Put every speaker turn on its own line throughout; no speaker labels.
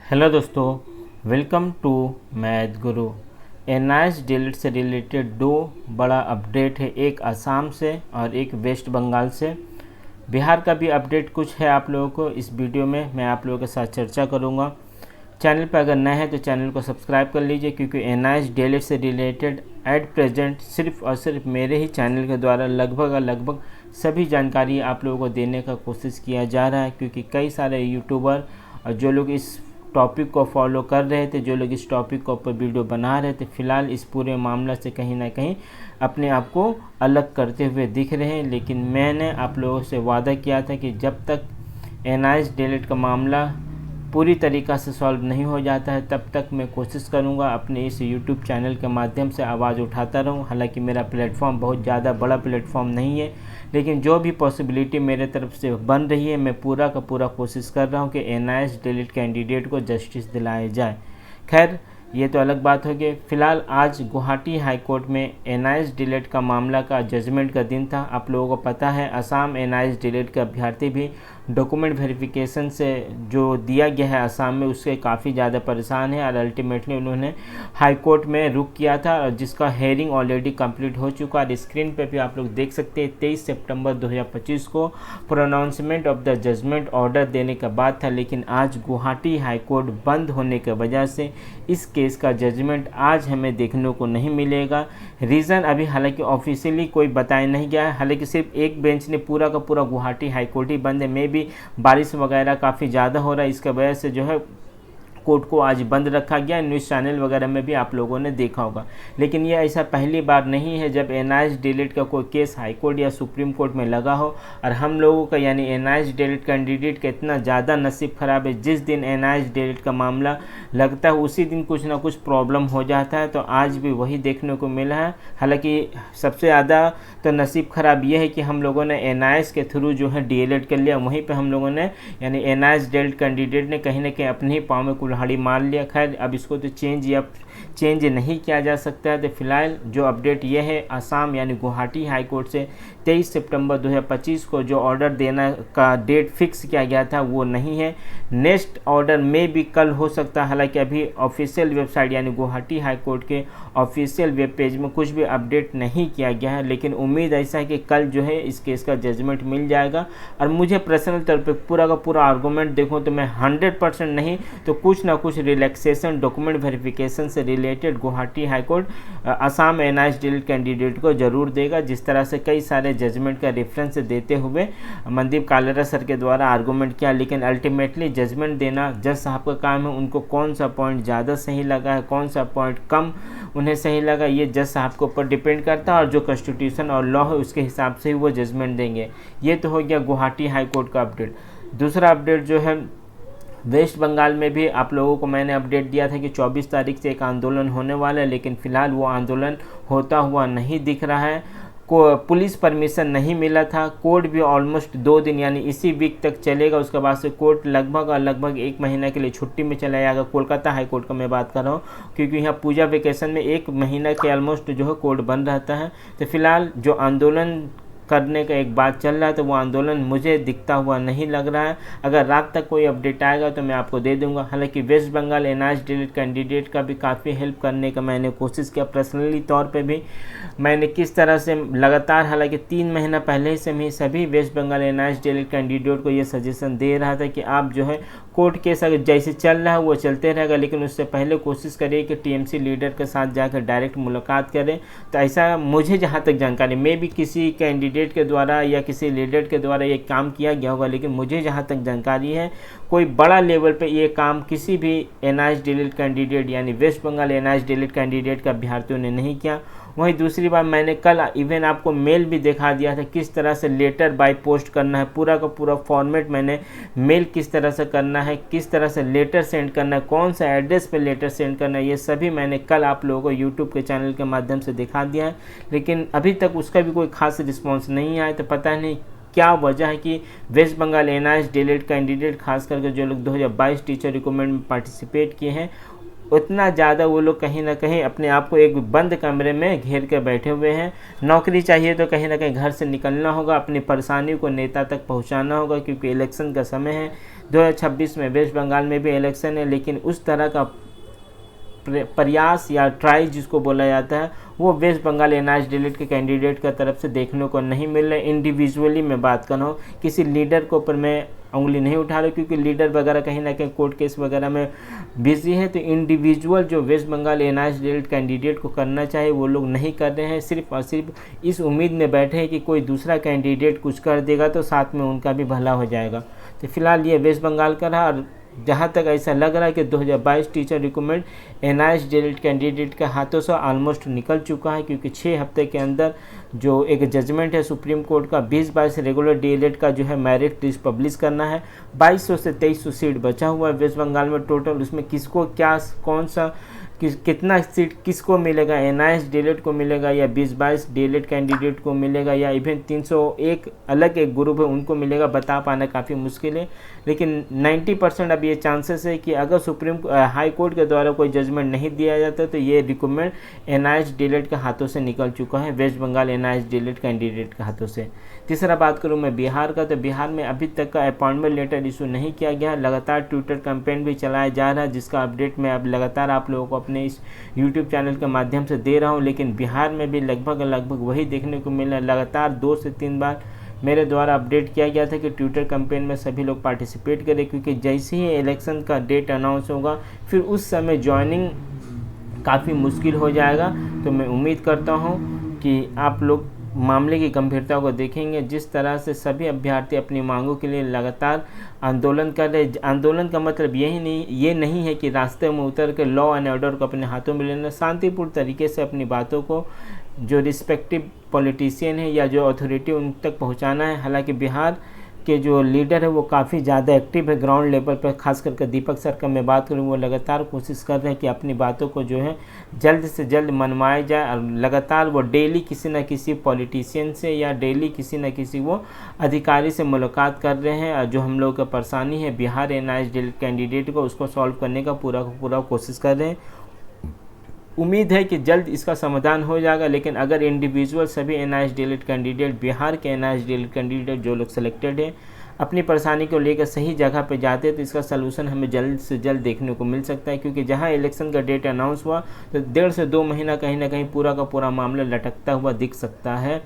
Hello दोस्तों, welcome to math Guru. NIS delete से related दो बड़ा अपडेट है, एक असम से और एक वेस्ट बंगाल से। बिहार का भी अपडेट कुछ है आप लोगों को इस वीडियो में मैं आप लोगों के साथ चर्चा करूंगा। चैनल पर अगर नए हैं तो चैनल को सब्सक्राइब कर लीजिए, क्योंकि एनआईएस डिलीट से रिलेटेड एट प्रेजेंट सिर्फ और सिर्फ मेरे ही चैनल के द्वारा लगभग सभी जानकारी आप लोगों को देने का कोशिश किया जा रहा है, क्योंकि कई सारे यूट्यूबर और जो लोग इस टॉपिक को फॉलो कर रहे थे, जो लोग इस टॉपिक को ऊपर वीडियो बना रहे थे, फिलहाल इस पूरे मामला से कहीं ना कहीं अपने आप को अलग करते हुए दिख रहे हैं। लेकिन मैंने आप लोगों से वादा किया था कि जब तक एनआईएस डिलीट का मामला पूरी तरीक़ा से सॉल्व नहीं हो जाता है तब तक मैं कोशिश करूंगा अपने इस यूट्यूब चैनल के माध्यम से आवाज़ उठाता रहूं। हालांकि मेरा प्लेटफॉर्म बहुत ज़्यादा बड़ा प्लेटफॉर्म नहीं है, लेकिन जो भी पॉसिबिलिटी मेरे तरफ से बन रही है मैं पूरा का पूरा कोशिश कर रहा हूं कि एनआईएस डिलीट कैंडिडेट को जस्टिस दिलाया जाए। खैर, ये तो अलग बात होगी। फिलहाल आज गुवाहाटी हाई कोर्ट में एनआईएस डिलीट का मामला का जजमेंट का दिन था। आप लोगों को पता है असम एनआईएस डिलीट के अभ्यर्थी भी डॉक्यूमेंट वेरिफिकेशन से जो दिया गया है असम में उससे काफ़ी ज़्यादा परेशान है, और अल्टीमेटली उन्होंने हाई कोर्ट में रुक किया था, और जिसका हेयरिंग ऑलरेडी कंप्लीट हो चुका है। स्क्रीन पे भी आप लोग देख सकते हैं 23 सितंबर 2025 को pronouncement of the judgment order देने का बाद था, लेकिन आज गुवाहाटी हाई कोर्ट बंद होने की वजह से इस केस का जजमेंट आज हमें देखने को नहीं मिलेगा। रीज़न अभी हालांकि ऑफिशियली कोई बताया नहीं गया है। हालांकि सिर्फ एक बेंच ने पूरा का पूरा गुवाहाटी हाई कोर्ट ही बंद है। मे भी बारिश वगैरह काफ़ी ज़्यादा हो रहा है, इसके वजह से जो है कोर्ट को आज बंद रखा गया। न्यूज़ चैनल वगैरह में भी आप लोगों ने देखा होगा। लेकिन ये ऐसा पहली बार नहीं है जब एनआईएस डिलीट का कोई केस हाई कोर्ट या सुप्रीम कोर्ट में लगा हो, और हम लोगों का यानी एनआईएस डिलीट कैंडिडेट का इतना ज़्यादा नसीब ख़राब है, जिस दिन एनआईएस डिलीट का मामला लगता है उसी दिन कुछ ना कुछ प्रॉब्लम हो जाता है। तो आज भी वही देखने को मिला है। हालांकि सबसे ज़्यादा तो नसीब ख़राब ये है कि हम लोगों ने एनआईएस के थ्रू जो है डीएलएड कर लिया, वहीं पे हम लोगों ने यानी एनआईएस डिलीट कैंडिडेट ने कहीं ना कहीं अपने ही पाँव में कुल्हाड़ी मार लिया। खैर, अब इसको तो चेंज नहीं किया जा सकता है। तो फिलहाल जो अपडेट ये है, असम यानी गुवाहाटी हाई कोर्ट से 23 सितंबर 2025 को जो ऑर्डर देना का डेट फिक्स किया गया था वो नहीं है। नेक्स्ट ऑर्डर में भी कल हो सकता है। हालांकि अभी ऑफिशियल वेबसाइट यानी गुवाहाटी हाई कोर्ट के ऑफिशियल वेब पेज में कुछ भी अपडेट नहीं किया गया है, लेकिन उम्मीद ऐसा है कि कल जो है इस केस का जजमेंट मिल जाएगा। और मुझे पर्सनल तौर पर पूरा का पूरा आर्गूमेंट देखूँ तो मैं 100% नहीं तो कुछ ना कुछ रिलैक्सेशन डॉक्यूमेंट वेरिफिकेशन से related Guwahati high court Assam NIS delete candidate को जरूर देगा, जिस तरह से कई सारे जजमेंट का रेफरेंस देते हुए मनदीप कालेरा सर के द्वारा आर्गूमेंट किया। लेकिन अल्टीमेटली जजमेंट देना जज साहब का काम है। उनको कौन सा पॉइंट ज़्यादा सही लगा है, कौन सा पॉइंट कम उन्हें सही लगा, ये जज साहब के ऊपर डिपेंड करता है, और जो कॉन्स्टिट्यूशन और लॉ है उसके हिसाब से ही वो जजमेंट देंगे। ये तो हो गया गुवाहाटी हाई कोर्ट का अपडेट। दूसरा अपडेट जो है, वेस्ट बंगाल में भी आप लोगों को मैंने अपडेट दिया था कि 24 तारीख से एक आंदोलन होने वाला है, लेकिन फ़िलहाल वो आंदोलन होता हुआ नहीं दिख रहा है। को पुलिस परमिशन नहीं मिला था। कोर्ट भी ऑलमोस्ट 2 दिन यानी इसी वीक तक चलेगा। उसके बाद से कोर्ट लगभग 1 महीना के लिए छुट्टी में चला जाएगा। कोलकाता हाई कोर्ट का मैं बात कर रहा हूँ, क्योंकि यहाँ पूजा वेकेशन में 1 महीना के ऑलमोस्ट जो है कोर्ट बंद रहता है। तो फिलहाल जो आंदोलन करने का एक बात चल रहा है तो वो आंदोलन मुझे दिखता हुआ नहीं लग रहा है। अगर रात तक कोई अपडेट आएगा तो मैं आपको दे दूंगा। हालांकि West Bengal NIS delete candidate का भी काफ़ी हेल्प करने का मैंने कोशिश किया। पर्सनली तौर पे भी मैंने किस तरह से लगातार, हालांकि 3 महीना पहले से मैं सभी West Bengal NIS delete candidate को ये सजेशन दे रहा था कि आप जो है कोर्ट केस अगर जैसे चल रहा है वो चलते रहेगा, लेकिन उससे पहले कोशिश करिए कि टीएमसी लीडर के साथ जाकर डायरेक्ट मुलाकात करें। तो ऐसा मुझे जहाँ तक जानकारी, मैं भी किसी कैंडिडेट के द्वारा या किसी लीडर के द्वारा ये काम किया गया होगा, लेकिन मुझे जहाँ तक जानकारी है कोई बड़ा लेवल पे ये काम किसी भी एनआईएस डिलीट कैंडिडेट यानी West Bengal NIS delete candidate का अभ्यर्थियों ने नहीं किया। वहीं दूसरी बात, मैंने कल इवन आपको मेल भी दिखा दिया था किस तरह से लेटर बाय पोस्ट करना है। पूरा का पूरा फॉर्मेट मैंने मेल किस तरह से करना है, किस तरह से लेटर सेंड करना है, कौन सा एड्रेस पे लेटर सेंड करना है, ये सभी मैंने कल आप लोगों को यूट्यूब के चैनल के माध्यम से दिखा दिया है। लेकिन अभी तक उसका भी कोई खास रिस्पॉन्स नहीं आया। तो पता नहीं क्या वजह है कि West Bengal NIS delete candidate खास करके जो लोग 2022 टीचर रिक्रूटमेंट में पार्टिसिपेट किए हैं उतना ज़्यादा वो लोग कहीं ना कहीं अपने आप को एक बंद कमरे में घेर कर बैठे हुए हैं। नौकरी चाहिए तो कहीं ना कहीं घर से निकलना होगा, अपनी परेशानी को नेता तक पहुंचाना होगा, क्योंकि इलेक्शन का समय है। 2026 में वेस्ट बंगाल में भी इलेक्शन है, लेकिन उस तरह का प्रयास या ट्राई जिसको बोला जाता है वो वेस्ट बंगाल एनआरएच डिलीट के कैंडिडेट का तरफ से देखने को नहीं मिल रहा है। इंडिविजुअली मैं बात कर रहा हूँ, किसी लीडर के ऊपर मैं उंगली नहीं उठा रहा, क्योंकि लीडर वगैरह कहीं ना कहीं कोर्ट केस वगैरह में बिजी है। तो इंडिविजुअल जो वेस्ट बंगाल एनआरएच डिलीट कैंडिडेट को करना चाहिए वो लोग नहीं कर रहे हैं, सिर्फ और सिर्फ इस उम्मीद में बैठे हैं कि कोई दूसरा कैंडिडेट कुछ कर देगा तो साथ में उनका भी भला हो जाएगा। तो फिलहाल ये वेस्ट बंगाल का रहा। और जहाँ तक ऐसा लग रहा है कि 2022 टीचर रिक्रूटमेंट एनआरएच डिलीट कैंडिडेट के हाथों से ऑलमोस्ट निकल चुका है, क्योंकि 6 हफ्ते के अंदर जो एक जजमेंट है सुप्रीम कोर्ट का 2022 रेगुलर डीएलएड का जो है मेरिट लिस्ट पब्लिश करना है। 2200 से 2300 सीट बचा हुआ है वेस्ट बंगाल में टोटल। उसमें किसको क्या कौन सा कितना सीट किसको मिलेगा, एनआरएच डीएलएड को मिलेगा या 2022 डीएलएड कैंडिडेट को मिलेगा या इवन 301 अलग एक ग्रुप है उनको मिलेगा, बता पाना काफ़ी मुश्किल है। लेकिन 90% अब ये चांसेस है कि अगर सुप्रीम हाई कोर्ट के द्वारा कोई जजमेंट नहीं दिया जाता तो ये रिक्रूटमेंट एनआरएच डीएलएड के हाथों से निकल चुका है, वेस्ट बंगाल एनआरएच डीएलएड कैंडिडेट के हाथों से। तीसरा बात करूँ मैं बिहार का, तो बिहार में अभी तक का अपॉइंटमेंट लेटर इशू नहीं किया गया। लगातार ट्विटर कैंपेन भी चलाया जा रहा है, जिसका अपडेट मैं अब लगातार आप लोगों को अपने इस यूट्यूब चैनल के माध्यम से दे रहा हूं। लेकिन बिहार में भी लगभग वही देखने को मिला। लगातार 2 से 3 बार मेरे द्वारा अपडेट किया गया था कि ट्विटर कैंपेन में सभी लोग पार्टिसिपेट करें, क्योंकि जैसे ही इलेक्शन का डेट अनाउंस होगा फिर उस समय ज्वाइनिंग काफ़ी मुश्किल हो जाएगा। तो मैं उम्मीद करता हूँ कि आप लोग मामले की गंभीरता को देखेंगे। जिस तरह से सभी अभ्यर्थी अपनी मांगों के लिए लगातार आंदोलन कर रहे, आंदोलन का मतलब ये नहीं है कि रास्ते में उतर के लॉ एंड ऑर्डर को अपने हाथों में लेना, शांतिपूर्ण तरीके से अपनी बातों को जो रिस्पेक्टिव पॉलिटिशियन है या जो अथॉरिटी उन तक पहुंचाना है। हालांकि बिहार के जो लीडर है वो काफ़ी ज़्यादा एक्टिव है ग्राउंड लेवल पर, खास करके दीपक सर का मैं बात करूँ, वो लगातार कोशिश कर रहे हैं कि अपनी बातों को जो है जल्द से जल्द मनवाया जाए। और लगातार वो डेली किसी न किसी पॉलिटिशियन से या डेली किसी न किसी वो अधिकारी से मुलाकात कर रहे हैं, और जो हम लोग का परेशानी है बिहार एनआरएच डीएलएड कैंडिडेट को उसको सॉल्व करने का पूरा कोशिश कर रहे हैं। उम्मीद है कि जल्द इसका समाधान हो जाएगा। लेकिन अगर इंडिविजुअल सभी एनआरएच डीएलएड कैंडिडेट, बिहार के एनआरएच डीएलएड कैंडिडेट जो लोग सिलेक्टेड है, अपनी परेशानी को लेकर सही जगह पर जाते हैं तो इसका सलूशन हमें जल्द से जल्द देखने को मिल सकता है। क्योंकि जहां इलेक्शन का डेट अनाउंस हुआ तो 1.5 से 2 महीना कहीं ना कहीं पूरा का पूरा मामला लटकता हुआ दिख सकता है।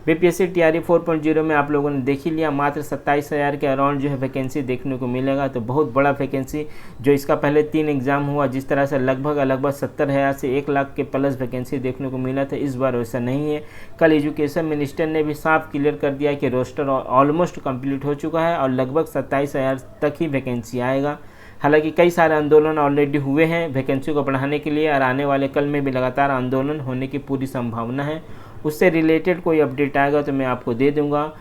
बीपीएससी टीआरई 4.0 में आप लोगों ने देख ही लिया, मात्र 27,000 के अराउंड जो है वैकेंसी देखने को मिलेगा। तो बहुत बड़ा वैकेंसी, जो इसका पहले 3 एग्ज़ाम हुआ जिस तरह से लगभग 70,000 से 1 लाख के प्लस वैकेंसी देखने को मिला था, इस बार वैसा नहीं है। कल एजुकेशन मिनिस्टर ने भी साफ क्लियर कर दिया कि रोस्टर ऑलमोस्ट कंप्लीट हो चुका है और लगभग 27,000 तक ही वैकेंसी आएगा। हालांकि कई सारे आंदोलन ऑलरेडी हुए हैं वैकेंसी को बढ़ाने के लिए, और आने वाले कल में भी लगातार आंदोलन होने की पूरी संभावना है। उससे रिलेटेड कोई अपडेट आएगा तो मैं आपको दे दूंगा।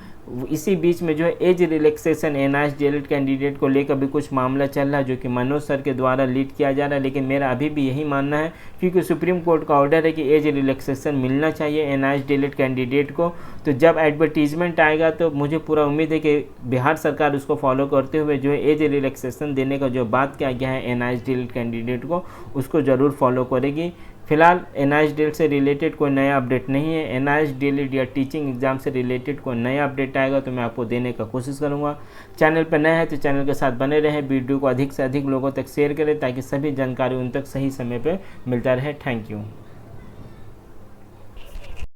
इसी बीच में जो है एज रिलैक्सेशन एनआरएच डीएलएड कैंडिडेट को लेकर भी कुछ मामला चल रहा है, जो कि मनोज सर के द्वारा लीड किया जा रहा है। लेकिन मेरा अभी भी यही मानना है, क्योंकि सुप्रीम कोर्ट का ऑर्डर है कि एज रिलैक्सेशन मिलना चाहिए एनआरएच डीएलएड कैंडिडेट को। तो जब एडवर्टीजमेंट आएगा तो मुझे पूरा उम्मीद है कि बिहार सरकार उसको फॉलो करते हुए जो है एज रिलैक्सेशन देने का जो बात किया गया है एनआरएच डीएलएड कैंडिडेट को, उसको ज़रूर फॉलो करेगी। फिलहाल एनआरएच डीएलएड से रिलेटेड कोई नया अपडेट नहीं है। एनआरएच डीएलएड या टीचिंग एग्जाम से रिलेटेड कोई नया अपडेट आएगा तो मैं आपको देने का कोशिश करूंगा। चैनल पर नए हैं तो चैनल के साथ बने रहें, वीडियो को अधिक से अधिक लोगों तक शेयर करें ताकि सभी जानकारी उन तक सही समय पर मिलता रहे। Thank you.